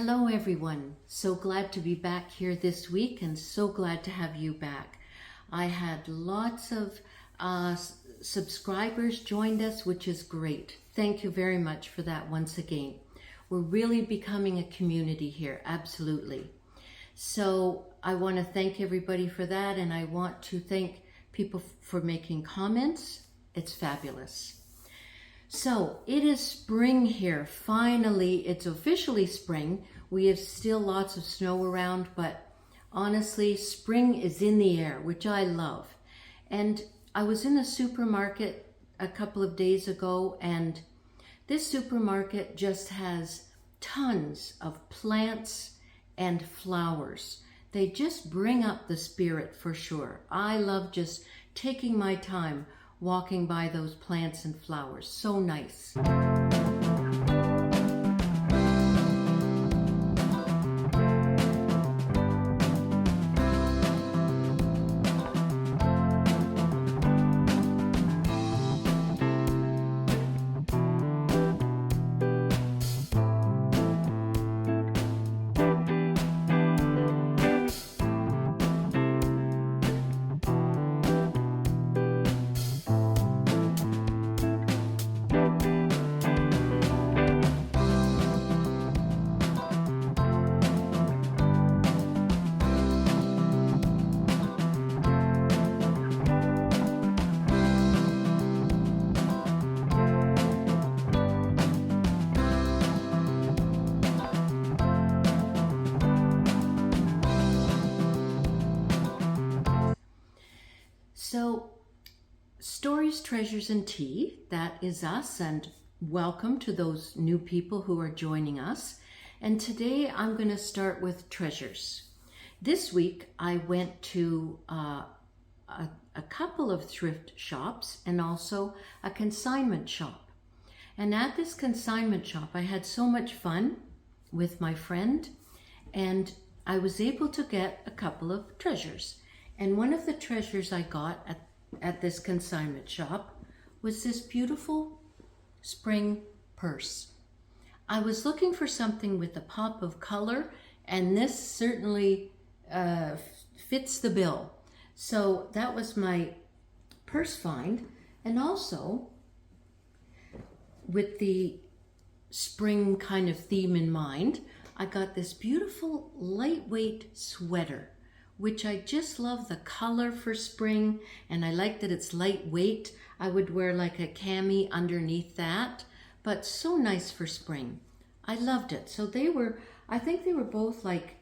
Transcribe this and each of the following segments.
Hello everyone, so glad to be back here this week and so glad to have you back. I had lots of subscribers joined us, which is great. Thank you very much for that once again. We're really becoming a community here, absolutely. So I want to thank everybody for that, and I want to thank people for making comments. It's fabulous. So it is spring here. Finally, it's officially spring. We have still lots of snow around, but honestly, spring is in the air, which I love. And I was in a supermarket a couple of days ago, and this supermarket just has tons of plants and flowers. They just bring up the spirit for sure. I love just taking my time walking by those plants and flowers. So nice. So, Stories, Treasures, and Tea, that is us, and welcome to those new people who are joining us. And today I'm going to start with treasures. This week I went to a couple of thrift shops and also a consignment shop. And at this consignment shop I had so much fun with my friend, and I was able to get a couple of treasures. And one of the treasures I got at this consignment shop was this beautiful spring purse. I was looking for something with a pop of color, and this certainly fits the bill. So that was my purse find. And also, with the spring kind of theme in mind, I got this beautiful lightweight sweater, which I just love the color for spring, and I like that it's lightweight. I would wear like a cami underneath that, but so nice for spring. I loved it. So I think they were both like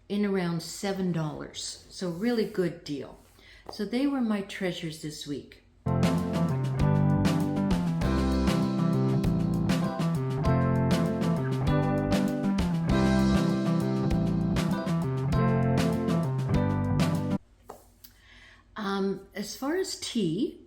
in around $7. So really good deal. So they were my treasures this week. As far as tea,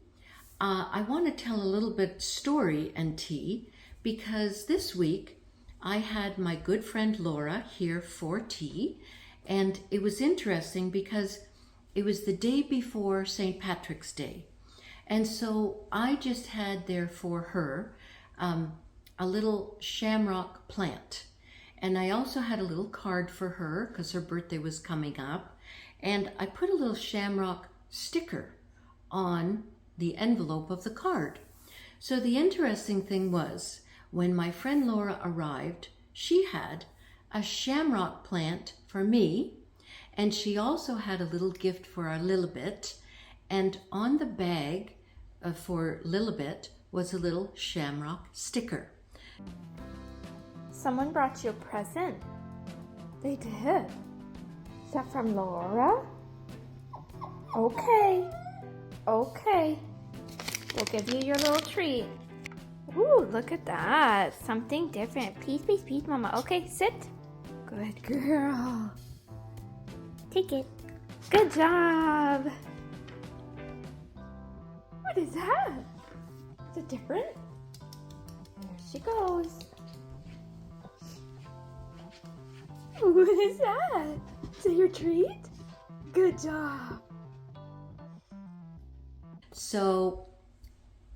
I want to tell a little bit story and tea, because this week I had my good friend Laura here for tea, and it was interesting because it was the day before St. Patrick's Day, and so I just had there for her a little shamrock plant, and I also had a little card for her because her birthday was coming up, and I put a little shamrock sticker on the envelope of the card. So the interesting thing was, when my friend Laura arrived, she had a shamrock plant for me, and she also had a little gift for our Lilibet, and on the bag for Lilibet was a little shamrock sticker. Someone brought you a present? They did? Is that from Laura? Okay. We'll give you your little treat. Ooh, look at that. Something different. Please, Mama. Okay, sit. Good girl. Take it. Good job. What is that? Is it different? There she goes. What is that? Is it your treat? Good job. So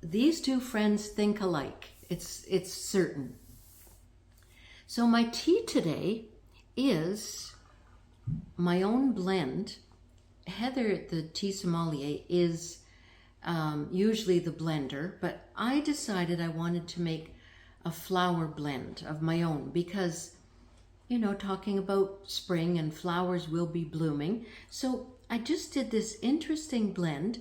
these two friends think alike. It's certain. So my tea today is my own blend. Heather, the tea sommelier, is usually the blender, but I decided I wanted to make a flower blend of my own because, you know, talking about spring and flowers will be blooming. So I just did this interesting blend,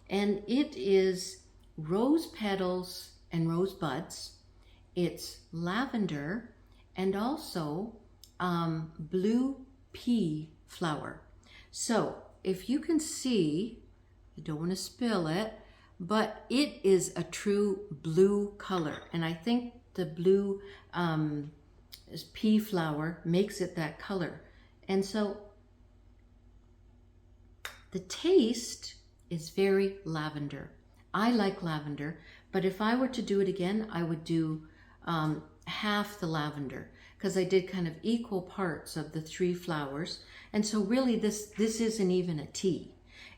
and it is rose petals and rose buds. It's lavender and also blue pea flower. So if you can see, I don't want to spill it, but it is a true blue color. And I think the blue pea flower makes it that color. And so the taste is very lavender. I like lavender, but if I were to do it again, I would do half the lavender, because I did kind of equal parts of the 3 flowers. And so really this isn't even a tea.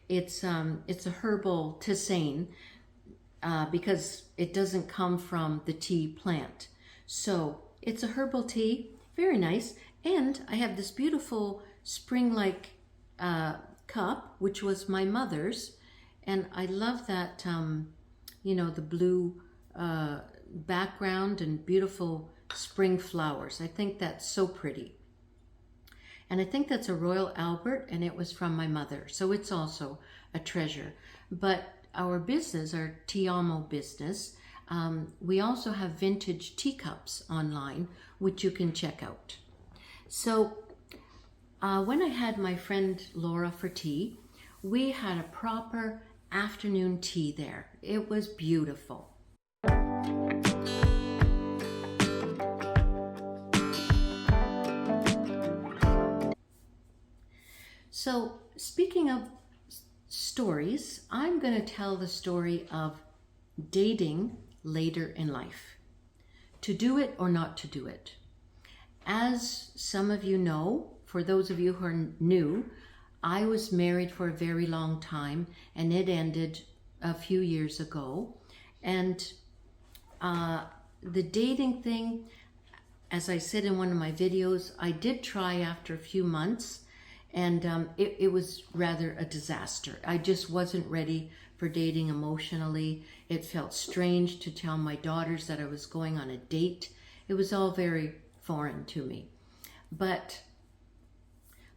It's a herbal tisane because it doesn't come from the tea plant. So it's a herbal tea, very nice. And I have this beautiful spring-like cup, which was my mother's. And I love that, you know, the blue background and beautiful spring flowers. I think that's so pretty. And I think that's a Royal Albert, and it was from my mother. So it's also a treasure. But our business, our Tiamo business, we also have vintage teacups online, which you can check out. So when I had my friend Laura for tea, we had a proper afternoon tea there. It was beautiful. So speaking of stories, I'm going to tell the story of dating later in life. To do it or not to do it. As some of you know, for those of you who are new, I was married for a very long time, and it ended a few years ago. And the dating thing, as I said in one of my videos, I did try after a few months, and it was rather a disaster. I just wasn't ready for dating emotionally. It felt strange to tell my daughters that I was going on a date. It was all very foreign to me. But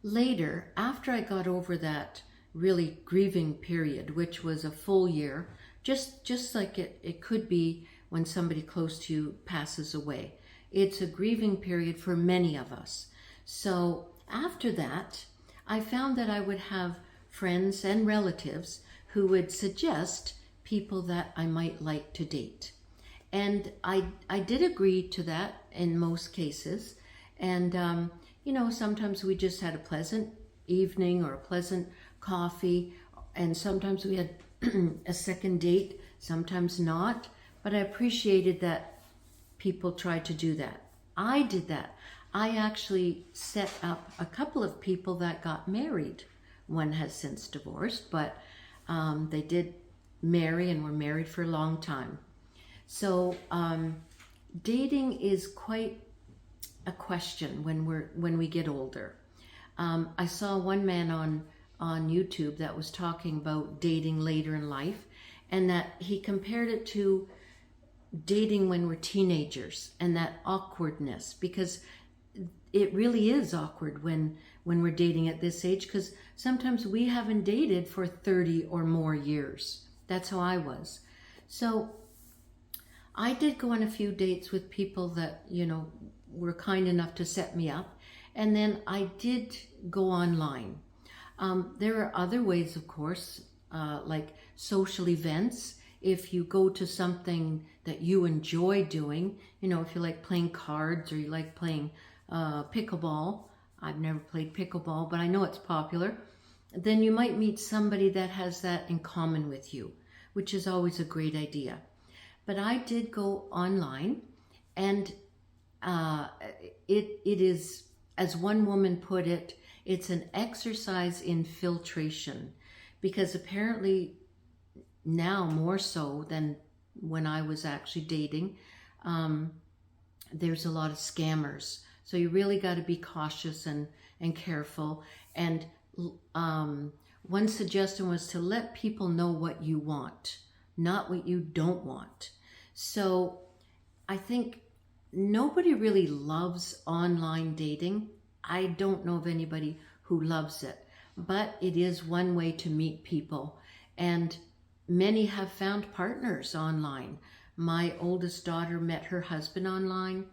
later, after I got over that really grieving period, which was a full year, just like it could be when somebody close to you passes away. It's a grieving period for many of us. So after that, I found that I would have friends and relatives who would suggest people that I might like to date. And I did agree to that in most cases. And, you know, sometimes we just had a pleasant evening or a pleasant coffee. And sometimes we had a second date, sometimes not. But I appreciated that people tried to do that. I did that. I actually set up a couple of people that got married. One has since divorced, but they did marry and were married for a long time. So dating is quite a question when we get older. I saw one man on YouTube that was talking about dating later in life, and that he compared it to dating when we're teenagers and that awkwardness, because it really is awkward when we're dating at this age, because sometimes we haven't dated for 30 or more years. That's how I was. So I did go on a few dates with people that, you know, were kind enough to set me up. And then I did go online. There are other ways, of course, like social events. If you go to something that you enjoy doing, you know, if you like playing cards or you like playing pickleball. I've never played pickleball, but I know it's popular. Then you might meet somebody that has that in common with you, which is always a great idea. But I did go online, and it is, as one woman put it, it's an exercise in filtration, because apparently now more so than when I was actually dating, there's a lot of scammers So you really got to be cautious and careful. And one suggestion was to let people know what you want, not what you don't want. So I think nobody really loves online dating. I don't know of anybody who loves it, but it is one way to meet people. And many have found partners online. My oldest daughter met her husband online.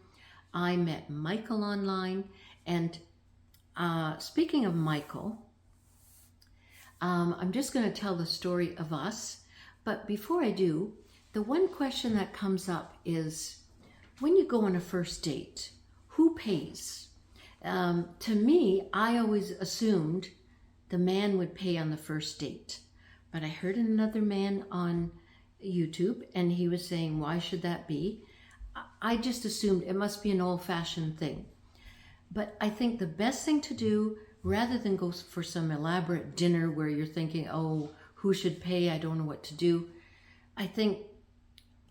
I met Michael online. And speaking of Michael, I'm just going to tell the story of us. But before I do, the one question that comes up is, when you go on a first date, who pays? To me, I always assumed the man would pay on the first date. But I heard another man on YouTube, and he was saying, why should that be? I just assumed it must be an old-fashioned thing. But I think the best thing to do, rather than go for some elaborate dinner where you're thinking, oh, who should pay? I don't know what to do. I think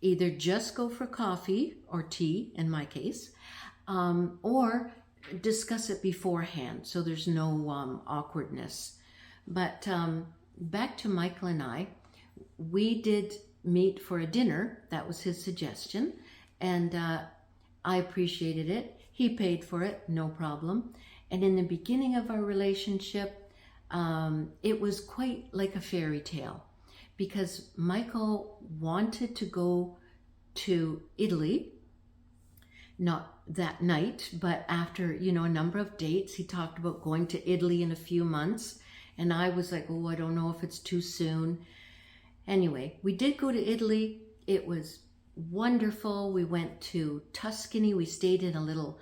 either just go for coffee or tea, in my case, or discuss it beforehand so there's no awkwardness. But back to Michael and I, we did meet for a dinner. That was his suggestion, and I appreciated it. He paid for it, no problem. And in the beginning of our relationship, it was quite like a fairy tale, because Michael wanted to go to Italy, not that night, but after, a number of dates. He talked about going to Italy in a few months. And I was like, oh, I don't know if it's too soon. Anyway, we did go to Italy. It was wonderful. We went to Tuscany. We stayed in a little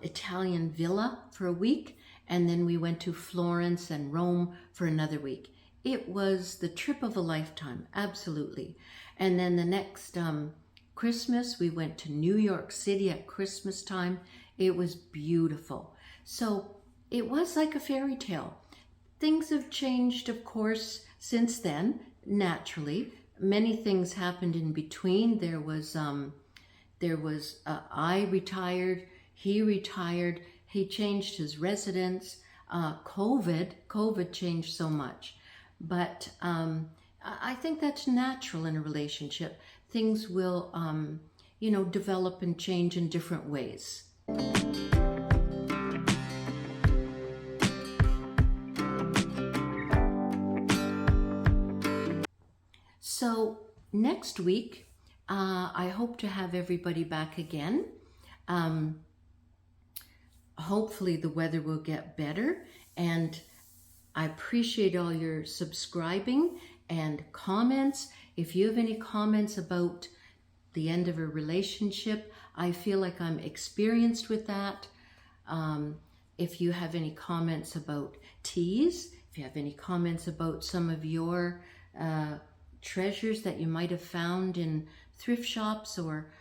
Italian villa for a week. And then we went to Florence and Rome for another week. It was the trip of a lifetime, absolutely. And then the next Christmas, we went to New York City at Christmas time. It was beautiful. So it was like a fairy tale. Things have changed, of course, since then, naturally. Many things happened in between. There was I retired, he retired, he changed his residence. COVID changed so much. But I think that's natural in a relationship. Things will, develop and change in different ways. So next week, I hope to have everybody back again. Hopefully the weather will get better, and I appreciate all your subscribing and comments. If you have any comments about the end of a relationship, I feel like I'm experienced with that. If you have any comments about teas, if you have any comments about some of your treasures that you might have found in thrift shops or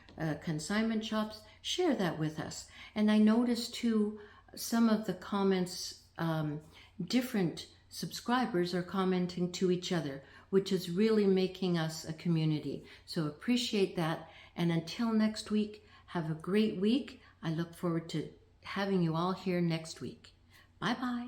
consignment shops, share that with us. And I noticed too, some of the comments, different subscribers are commenting to each other, which is really making us a community. So appreciate that. And until next week, have a great week. I look forward to having you all here next week. Bye-bye.